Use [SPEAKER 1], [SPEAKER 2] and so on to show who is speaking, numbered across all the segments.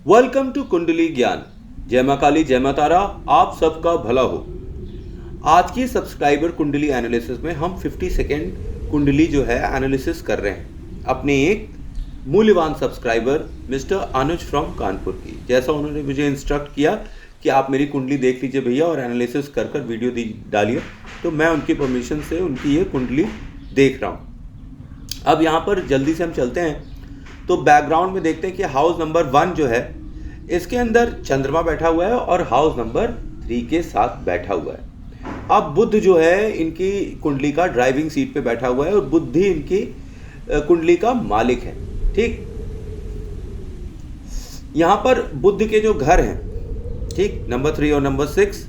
[SPEAKER 1] Welcome to कुंडली ज्ञान। जय मां काली, जय मां तारा, आप सबका भला हो। आज की सब्सक्राइबर कुंडली एनालिसिस में हम 50 सेकेंड कुंडली जो है एनालिसिस कर रहे हैं अपने एक मूल्यवान subscriber mister Anuj from Kanpur की। जैसा उन्होंने मुझे इंस्ट्रक्ट किया कि आप मेरी कुंडली देख लीजिए भैया और एनालिसिस कर कर वीडियो डालिए, तो मैं उनकी परमिशन से उनकी ये कुंडली देख रहा हूँ। अब यहाँ पर जल्दी से हम चलते हैं तो बैकग्राउंड में देखते हैं कि हाउस नंबर 1 जो है इसके अंदर चंद्रमा बैठा हुआ है और हाउस नंबर 3 के साथ बैठा हुआ है। अब बुध जो है इनकी कुंडली का ड्राइविंग सीट पे बैठा हुआ है और बुध ही इनकी कुंडली का मालिक है। ठीक, यहाँ पर बुध के जो घर हैं, ठीक, नंबर 3 और नंबर 6,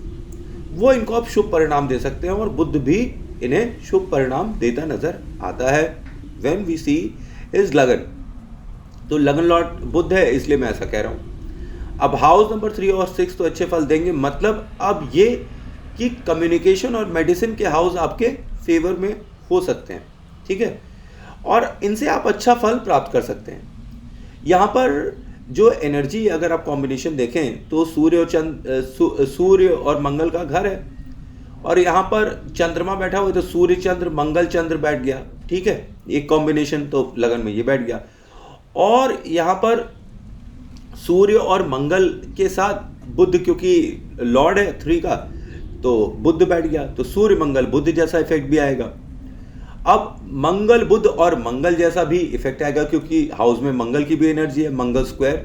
[SPEAKER 1] वो इनको अब शुभ परिणाम दे सकते हैं और बुध भी इन्हें शुभ परिणाम देता नजर आता है। व्हेन वी सी इज लगन, तो लगन लॉर्ड बुध है, इसलिए मैं ऐसा कह रहा हूं। अब हाउस नंबर 3 और 6 तो अच्छे फल देंगे, मतलब अब ये कि कम्युनिकेशन और मेडिसिन के हाउस आपके फेवर में हो सकते हैं। ठीक है, और इनसे आप अच्छा फल प्राप्त कर सकते हैं। यहाँ पर जो एनर्जी अगर आप कॉम्बिनेशन देखें तो सूर्य और मंगल का घर है और यहाँ पर चंद्रमा बैठा हुआ है, तो सूर्य चंद्र मंगल चंद्र बैठ गया। ठीक है, एक कॉम्बिनेशन तो लगन में ये बैठ गया। और यहाँ पर सूर्य और मंगल के साथ बुध, क्योंकि लॉर्ड है 3 का, तो बुध बैठ गया, तो सूर्य मंगल बुध जैसा इफेक्ट भी आएगा। अब मंगल बुध और मंगल जैसा भी इफेक्ट आएगा क्योंकि हाउस में मंगल की भी एनर्जी है, मंगल स्क्वायर।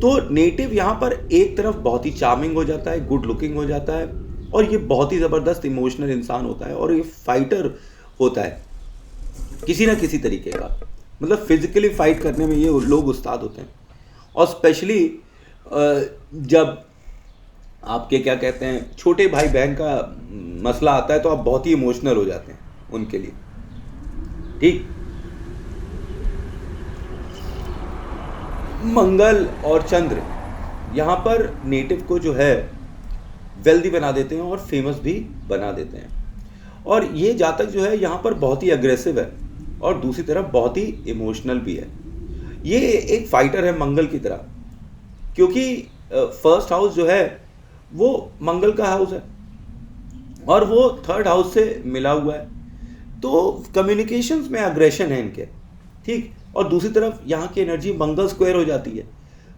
[SPEAKER 1] तो नेटिव यहाँ पर एक तरफ बहुत ही चार्मिंग हो जाता है, गुड लुकिंग हो जाता है और ये बहुत ही ज़बरदस्त इमोशनल इंसान होता है और ये फाइटर होता है किसी ना किसी तरीके का, मतलब फिजिकली फाइट करने में ये लोग उस्ताद होते हैं। और स्पेशली जब आपके क्या कहते हैं छोटे भाई बहन का मसला आता है तो आप बहुत ही इमोशनल हो जाते हैं उनके लिए। ठीक, मंगल और चंद्र यहाँ पर नेटिव को जो है वेल्दी बना देते हैं और फेमस भी बना देते हैं। और ये जातक जो है यहाँ पर बहुत ही अग्रेसिव है और दूसरी तरफ बहुत ही इमोशनल भी है। ये एक फाइटर है मंगल की तरह, क्योंकि फर्स्ट हाउस जो है वो मंगल का हाउस है और वो 3rd हाउस से मिला हुआ है, तो कम्युनिकेशंस में अग्रेशन है इनके। ठीक, और दूसरी तरफ यहाँ की एनर्जी मंगल स्क्वायर हो जाती है,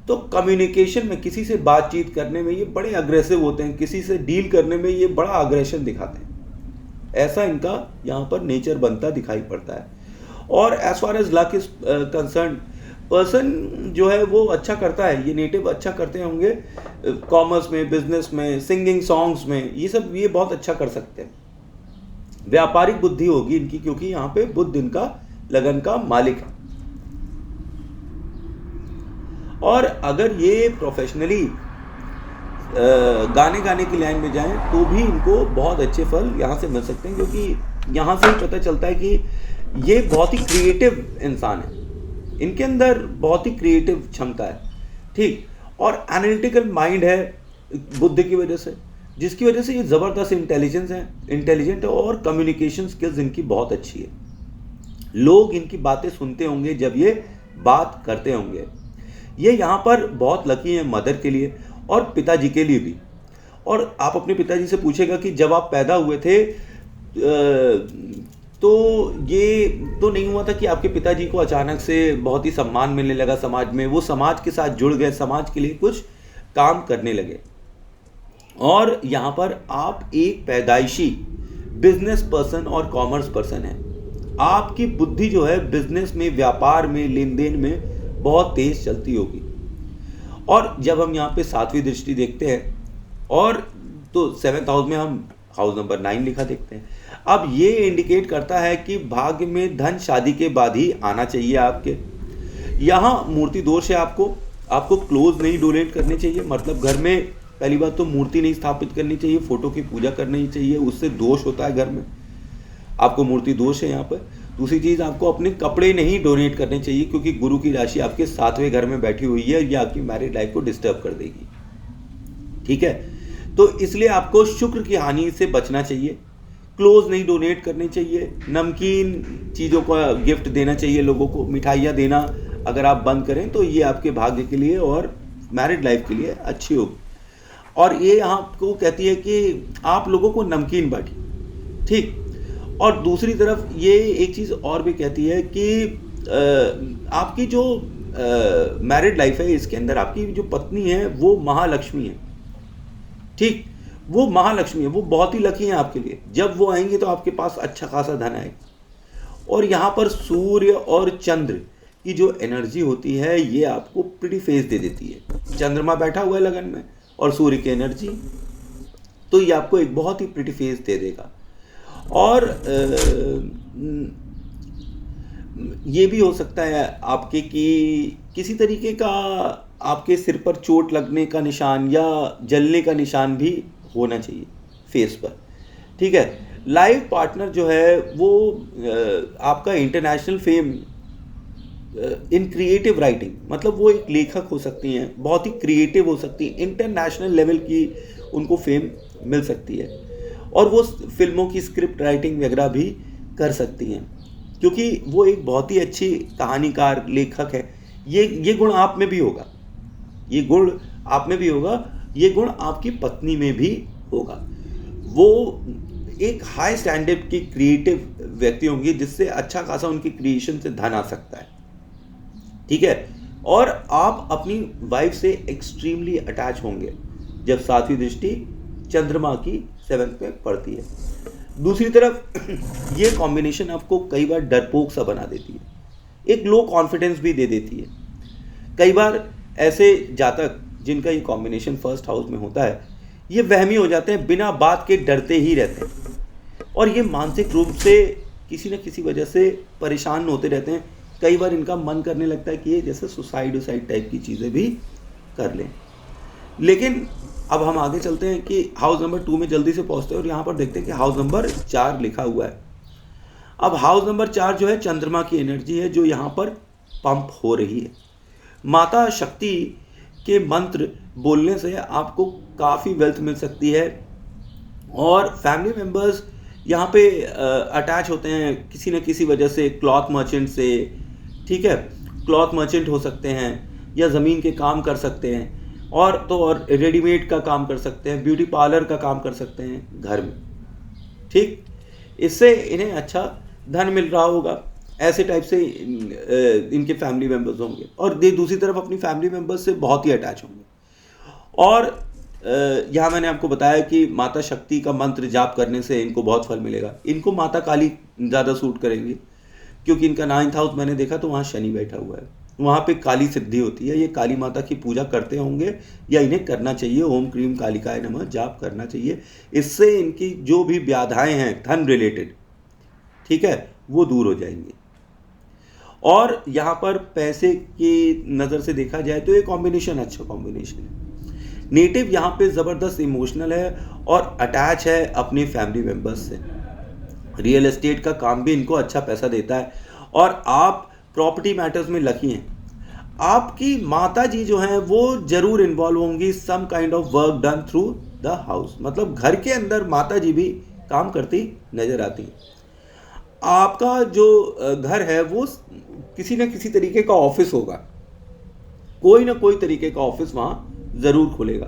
[SPEAKER 1] तो कम्युनिकेशन में किसी से बातचीत करने में ये बड़े अग्रेसिव होते हैं, किसी से डील करने में ये बड़ा अग्रेशन दिखाते हैं। ऐसा इनका यहाँ पर नेचर बनता दिखाई पड़ता है। और as far as luck is concerned, person जो है वो अच्छा करता है, ये नेटिव अच्छा करते होंगे कॉमर्स में, बिजनेस में, सिंगिंग सॉन्ग्स में, ये सब ये बहुत अच्छा कर सकते हैं। व्यापारिक बुद्धि होगी इनकी क्योंकि यहाँ पे बुध इनका लगन का मालिक है। और अगर ये प्रोफेशनली गाने की लाइन में जाएं तो भी इनको बहुत अच्छे फल यहाँ से मिल सकते हैं, क्योंकि यहाँ से पता चलता है कि ये बहुत ही क्रिएटिव इंसान है, इनके अंदर बहुत ही क्रिएटिव क्षमता है। ठीक, और एनालिटिकल माइंड है बुद्ध की वजह से, जिसकी वजह से ये ज़बरदस्त इंटेलिजेंट है और कम्युनिकेशन स्किल्स इनकी बहुत अच्छी है। लोग इनकी बातें सुनते होंगे जब ये बात करते होंगे। ये यहाँ पर बहुत लकी हैं मदर के लिए और पिताजी के लिए भी। और आप अपने पिताजी से पूछेगा कि जब आप पैदा हुए थे तो ये तो नहीं हुआ था कि आपके पिताजी को अचानक से बहुत ही सम्मान मिलने लगा समाज में, वो समाज के साथ जुड़ गए, समाज के लिए कुछ काम करने लगे। और यहाँ पर आप एक पैदाइशी बिजनेस पर्सन और कॉमर्स पर्सन हैं। आपकी बुद्धि जो है बिजनेस में, व्यापार में, लेन देन में बहुत तेज चलती होगी। और जब हम यहाँ पे 7वीं दृष्टि देखते हैं और तो 7th हाउस में हम हाउस नंबर 9 लिखा देखते हैं। अब ये इंडिकेट करता है कि भाग्य में धन शादी के बाद ही आना चाहिए आपके। यहाँ मूर्ति दोष है, आपको क्लोज नहीं डोनेट करने चाहिए, मतलब घर में पहली बात तो मूर्ति नहीं स्थापित करनी चाहिए, फोटो की पूजा करनी चाहिए, उससे दोष होता है घर में, आपको मूर्ति दोष है यहाँ पर। दूसरी चीज़, आपको अपने कपड़े नहीं डोनेट करने चाहिए क्योंकि गुरु की राशि आपके 7वें घर में बैठी हुई है, ये आपकी मैरिड लाइफ को डिस्टर्ब कर देगी। ठीक है, तो इसलिए आपको शुक्र की हानि से बचना चाहिए, क्लोज नहीं डोनेट करने चाहिए, नमकीन चीज़ों का गिफ्ट देना चाहिए लोगों को, मिठाइयाँ देना अगर आप बंद करें तो ये आपके भाग्य के लिए और मैरिड लाइफ के लिए अच्छी होगी। और ये आपको कहती है कि आप लोगों को नमकीन बांटिए, ठीक। और दूसरी तरफ ये एक चीज़ और भी कहती है कि आपकी जो मैरिड लाइफ है, इसके अंदर आपकी जो पत्नी है वो महालक्ष्मी है, ठीक। वो महालक्ष्मी है, वो बहुत ही लकी है आपके लिए। जब वो आएंगे तो आपके पास अच्छा खासा धन आएगा। और यहाँ पर सूर्य और चंद्र की जो एनर्जी होती है ये आपको प्रिटी फेस दे देती है। चंद्रमा बैठा हुआ है लगन में और सूर्य की एनर्जी, तो ये आपको एक बहुत ही प्रिटी फेस दे देगा। और ये भी हो सकता है आपके कि किसी तरीके का आपके सिर पर चोट लगने का निशान या जलने का निशान भी होना चाहिए फेस पर, ठीक है। लाइफ पार्टनर जो है वो आपका international fame in creative writing, मतलब वो एक लेखक हो सकती हैं, बहुत ही क्रिएटिव हो सकती हैं, इंटरनेशनल लेवल की उनको फेम मिल सकती है। और वो फिल्मों की स्क्रिप्ट राइटिंग वगैरह भी कर सकती हैं, क्योंकि वो एक बहुत ही अच्छी कहानीकार लेखक है। ये गुण आप में भी होगा, ये गुण आप में भी होगा, ये गुण आपकी पत्नी में भी होगा। वो एक हाई स्टैंडर्ड की क्रिएटिव व्यक्ति होंगी जिससे अच्छा खासा उनकी क्रिएशन से धन आ सकता है, ठीक है। और आप अपनी वाइफ से एक्सट्रीमली अटैच होंगे जब सातवीं दृष्टि चंद्रमा की 7th में पड़ती है। दूसरी तरफ ये कॉम्बिनेशन आपको कई बार डरपोक सा बना देती है, एक लो कॉन्फिडेंस भी दे देती है। कई बार ऐसे जातक जिनका ये कॉम्बिनेशन फर्स्ट हाउस में होता है, ये वहमी हो जाते हैं, बिना बात के डरते ही रहते हैं और ये मानसिक रूप से किसी न किसी वजह से परेशान होते रहते हैं। कई बार इनका मन करने लगता है कि ये जैसे सुसाइड टाइप की चीज़ें भी कर लें। लेकिन अब हम आगे चलते हैं कि हाउस नंबर 2 में जल्दी से पहुंचते हैं और यहाँ पर देखते हैं कि हाउस नंबर 4 लिखा हुआ है। अब हाउस नंबर 4 जो है चंद्रमा की एनर्जी है जो यहाँ पर पंप हो रही है। माता शक्ति के मंत्र बोलने से आपको काफ़ी वेल्थ मिल सकती है और फैमिली मेम्बर्स यहाँ पे अटैच होते हैं किसी न किसी वजह से, क्लॉथ मर्चेंट से, ठीक है। क्लॉथ मर्चेंट हो सकते हैं या ज़मीन के काम कर सकते हैं और रेडीमेड का काम कर सकते हैं, ब्यूटी पार्लर का काम कर सकते हैं घर में, ठीक। इससे इन्हें अच्छा धन मिल रहा होगा। ऐसे टाइप से इनके फैमिली मेम्बर्स होंगे और दूसरी तरफ अपनी फैमिली मेम्बर्स से बहुत ही अटैच होंगे। और यहाँ मैंने आपको बताया कि माता शक्ति का मंत्र जाप करने से इनको बहुत फल मिलेगा। इनको माता काली ज़्यादा सूट करेंगी क्योंकि इनका 9th हाउस मैंने देखा तो वहाँ शनि बैठा हुआ है, वहाँ पे काली सिद्धि होती है। ये काली माता की पूजा करते होंगे या इन्हें करना चाहिए। ओम क्रीम कालिकाय नमः जाप करना चाहिए। इससे इनकी जो भी व्याधाएं हैं धन रिलेटेड, ठीक है, वो दूर हो जाएंगी। और यहाँ पर पैसे की नज़र से देखा जाए तो ये कॉम्बिनेशन अच्छा कॉम्बिनेशन है। नेटिव यहाँ पे ज़बरदस्त इमोशनल है और अटैच है अपनी फैमिली मेम्बर्स से। रियल एस्टेट का काम भी इनको अच्छा पैसा देता है और आप प्रॉपर्टी मैटर्स में लकी हैं। आपकी माता जी जो हैं वो ज़रूर इन्वॉल्व होंगी some kind of work done through the house, मतलब घर के अंदर माता जी भी काम करती नज़र आती हैं। आपका जो घर है वो किसी न किसी तरीके का ऑफिस होगा, कोई ना कोई तरीके का ऑफिस वहाँ ज़रूर खुलेगा।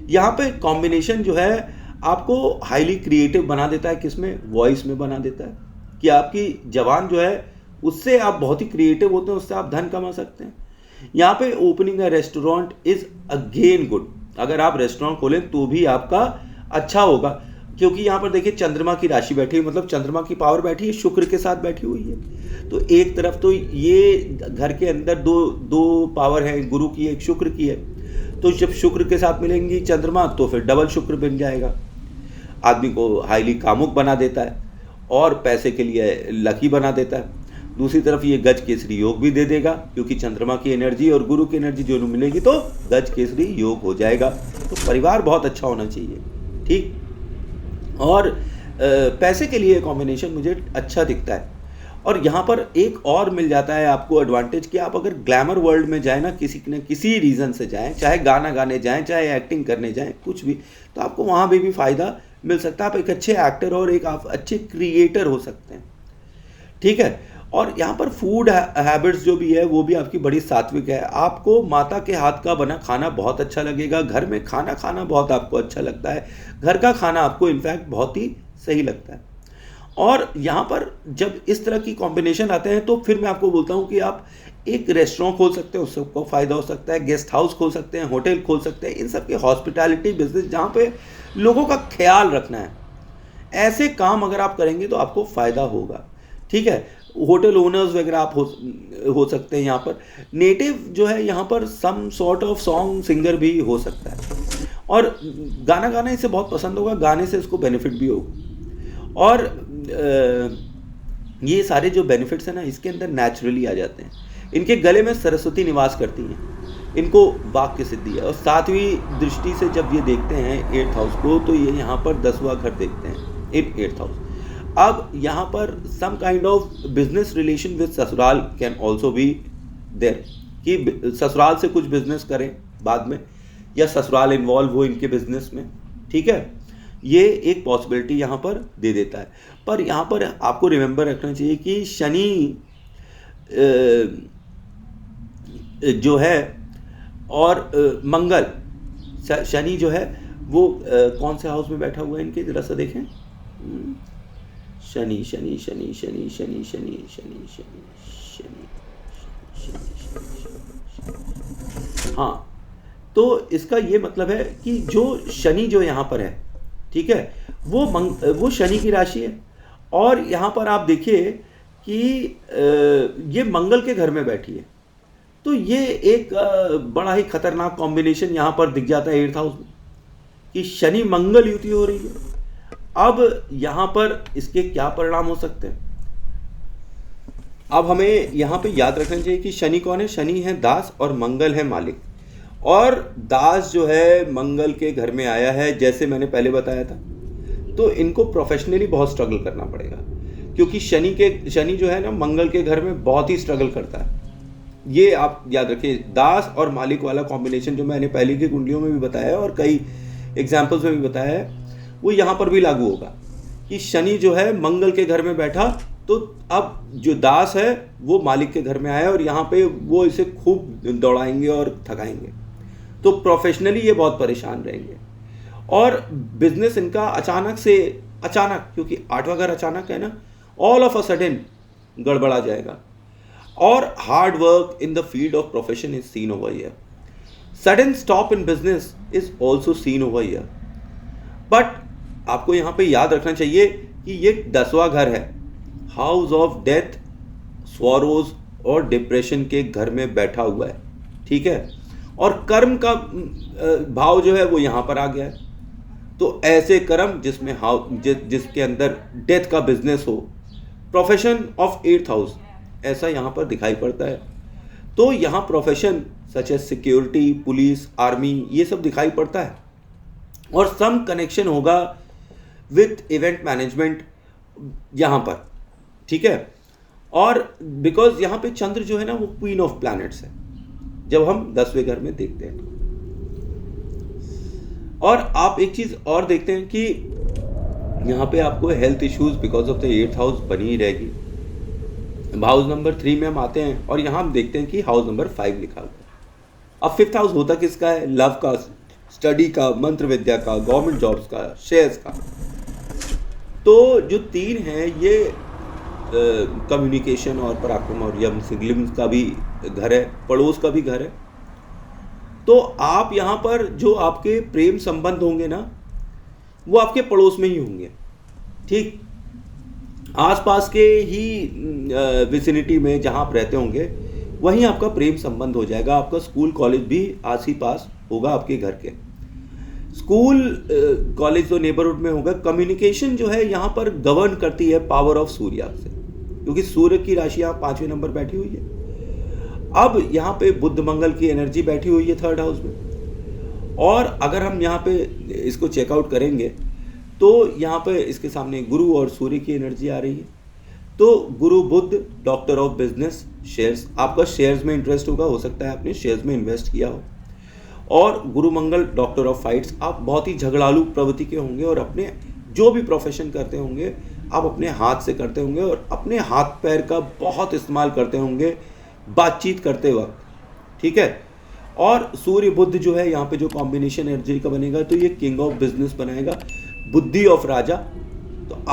[SPEAKER 1] यहाँ पे कॉम्बिनेशन जो है आपको हाईली क्रिएटिव बना देता है, किसमें, वॉइस में बना देता है कि आपकी जबान जो है उससे आप बहुत ही क्रिएटिव होते हैं, उससे आप धन कमा सकते हैं। यहाँ पे opening a restaurant is again good. अगर आप रेस्टोरेंट खोलें तो भी आपका अच्छा होगा क्योंकि यहाँ पर देखिए चंद्रमा की राशि बैठी है, मतलब चंद्रमा की पावर बैठी है, शुक्र के साथ बैठी हुई है। तो एक तरफ तो ये घर के अंदर दो पावर है, गुरु की एक शुक्र की है। तो जब शुक्र के साथ मिलेंगी चंद्रमा तो फिर डबल शुक्र बन जाएगा, आदमी को हाईली कामुक बना देता है और पैसे के लिए लकी बना देता है। दूसरी तरफ ये गज केसरी योग भी दे देगा क्योंकि चंद्रमा की एनर्जी और गुरु की एनर्जी दोनों मिलेगी तो गज केसरी योग हो जाएगा। तो परिवार बहुत अच्छा होना चाहिए, ठीक। और पैसे के लिए कॉम्बिनेशन मुझे अच्छा दिखता है। और यहाँ पर एक और मिल जाता है आपको एडवांटेज कि आप अगर ग्लैमर वर्ल्ड में जाएँ ना, किसी रीज़न से जाएँ, चाहे गाना गाने जाएँ, चाहे एक्टिंग करने जाएँ, कुछ भी, तो आपको वहाँ भी फ़ायदा मिल सकता है। आप एक अच्छे एक्टर और एक आप अच्छे क्रिएटर हो सकते हैं, ठीक है। और यहाँ पर फूड हैबिट्स जो भी है वो भी आपकी बड़ी सात्विक है। आपको माता के हाथ का बना खाना बहुत अच्छा लगेगा, घर में खाना खाना बहुत आपको अच्छा लगता है, घर का खाना आपको इनफैक्ट बहुत ही सही लगता है। और यहाँ पर जब इस तरह की कॉम्बिनेशन आते हैं तो फिर मैं आपको बोलता हूँ कि आप एक रेस्टोरेंट खोल सकते हैं, उससे आपको फ़ायदा हो सकता है, गेस्ट हाउस खोल सकते हैं, होटल खोल सकते हैं, इन सब के हॉस्पिटैलिटी बिजनेस जहाँ पे लोगों का ख्याल रखना है, ऐसे काम अगर आप करेंगे तो आपको फ़ायदा होगा। ठीक है, होटल ओनर्स वगैरह आप हो सकते हैं। यहाँ पर नेटिव जो है यहाँ पर some sort of song singer भी हो सकता है और गाना गाना इसे बहुत पसंद होगा, गाने से इसको बेनिफिट भी होगा। और ये सारे जो बेनिफिट्स हैं ना इसके अंदर नेचुरली आ जाते हैं। इनके गले में सरस्वती निवास करती हैं, इनको वाक की सिद्धि है। और 7वीं दृष्टि से जब ये देखते हैं 8th हाउस को तो ये यहाँ पर 10वां घर देखते हैं इन 8th हाउस। अब यहाँ पर some kind of business relation with ससुराल कैन ऑल्सो बी देयर, कि ससुराल से कुछ बिजनेस करें बाद में या ससुराल इन्वॉल्व हो इनके बिजनेस में। ठीक है, ये एक पॉसिबिलिटी यहाँ पर दे देता है। पर यहाँ पर आपको रिमेंबर रखना चाहिए कि शनि जो है और मंगल, शनि जो है वो कौन से हाउस में बैठा हुआ है इनके, जरा सा देखें। शनि शनि शनि शनि शनि शनि शनि शनि शनि, हाँ, तो इसका ये मतलब है कि जो शनि जो यहाँ पर है, ठीक है, वो शनि की राशि है। और यहाँ पर आप देखिए कि ये मंगल के घर में बैठी है, तो ये एक बड़ा ही खतरनाक कॉम्बिनेशन यहाँ पर दिख जाता है 8th हाउस में कि शनि मंगल युति हो रही है। अब यहाँ पर इसके क्या परिणाम हो सकते हैं, अब हमें यहाँ पे याद रखना चाहिए कि शनि कौन है। शनि है दास और मंगल है मालिक। और दास जो है मंगल के घर में आया है, जैसे मैंने पहले बताया था, तो इनको प्रोफेशनली बहुत स्ट्रगल करना पड़ेगा, क्योंकि शनि जो है ना मंगल के घर में बहुत ही स्ट्रगल करता है। ये आप याद रखिए, दास और मालिक वाला कॉम्बिनेशन जो मैंने पहले की कुंडलियों में भी बताया है और कई एग्जाम्पल्स में भी बताया है, वो यहाँ पर भी लागू होगा कि शनि जो है मंगल के घर में बैठा, तो अब जो दास है वो मालिक के घर में आया और यहाँ पे वो इसे खूब दौड़ाएंगे और थकाएंगे। तो प्रोफेशनली ये बहुत परेशान रहेंगे और बिजनेस इनका अचानक क्योंकि 8वां घर अचानक है ना, ऑल ऑफ अ सडन गड़बड़ा जाएगा। और hard work in the field of profession is seen over here. Sudden stop in business is also seen over here. But आपको यहाँ पे याद रखना चाहिए कि ये 10वां घर है, हाउस ऑफ डेथ, स्वरोज और डिप्रेशन के घर में बैठा हुआ है। ठीक है, और कर्म का भाव जो है वो यहाँ पर आ गया है। तो ऐसे कर्म जिसमें जिसके अंदर डेथ का बिजनेस हो, प्रोफेशन ऑफ 8th हाउस, ऐसा यहाँ पर दिखाई पड़ता है। तो यहाँ profession such as security, police, army, ये सब दिखाई पड़ता है। और सम कनेक्शन होगा विथ इवेंट मैनेजमेंट यहाँ पर। ठीक है, और बिकॉज यहाँ पे चंद्र जो है ना वो क्वीन ऑफ प्लैनेट्स है जब हम 10वें घर में देखते हैं। और आप एक चीज और देखते हैं कि यहाँ पे आपको health issues because of the 8th house बनी ही रहेगी। हाउस नंबर 3 में हम आते हैं और यहाँ हम देखते हैं कि हाउस नंबर 5 लिखा हुआ है। अब 5th हाउस होता किसका है? लव का, स्टडी का, मंत्र विद्या का, गवर्नमेंट जॉब्स का, शेयर्स का। तो जो 3 है ये कम्युनिकेशन और पराक्रम और यम सिग्लिम्स का भी घर है, पड़ोस का भी घर है। तो आप यहाँ पर जो आपके प्रेम संबंध होंगे ना वो आपके पड़ोस में ही होंगे। ठीक, आसपास के ही विसिनिटी में जहाँ आप रहते होंगे वहीं आपका प्रेम संबंध हो जाएगा। आपका स्कूल कॉलेज भी आस ही पास होगा आपके घर के। स्कूल कॉलेज तो नेबरहुड में होगा। कम्युनिकेशन जो है यहाँ पर गवर्न करती है पावर ऑफ सूर्य से, क्योंकि सूर्य की राशि यहाँ 5वें नंबर बैठी हुई है। अब यहाँ पे बुध मंगल की एनर्जी बैठी हुई है 3rd हाउस में। और अगर हम यहाँ पे इसको चेकआउट करेंगे तो यहाँ पे इसके सामने गुरु और सूर्य की एनर्जी आ रही है। तो गुरु बुध डॉक्टर ऑफ बिजनेस, शेयर्स, आपका शेयर्स में इंटरेस्ट होगा, हो सकता है आपने शेयर्स में इन्वेस्ट किया हो। और गुरु मंगल डॉक्टर ऑफ फाइट्स, आप बहुत ही झगड़ालू प्रवृत्ति के होंगे और अपने जो भी प्रोफेशन करते होंगे आप अपने हाथ से करते होंगे और अपने हाथ पैर का बहुत इस्तेमाल करते होंगे बातचीत करते वक्त, ठीक है। और सूर्य बुध जो है यहाँ पे जो कॉम्बिनेशन एनर्जी का बनेगा तो ये किंग ऑफ बिजनेस बनाएगा, बुद्धि ऑफ राजा। तो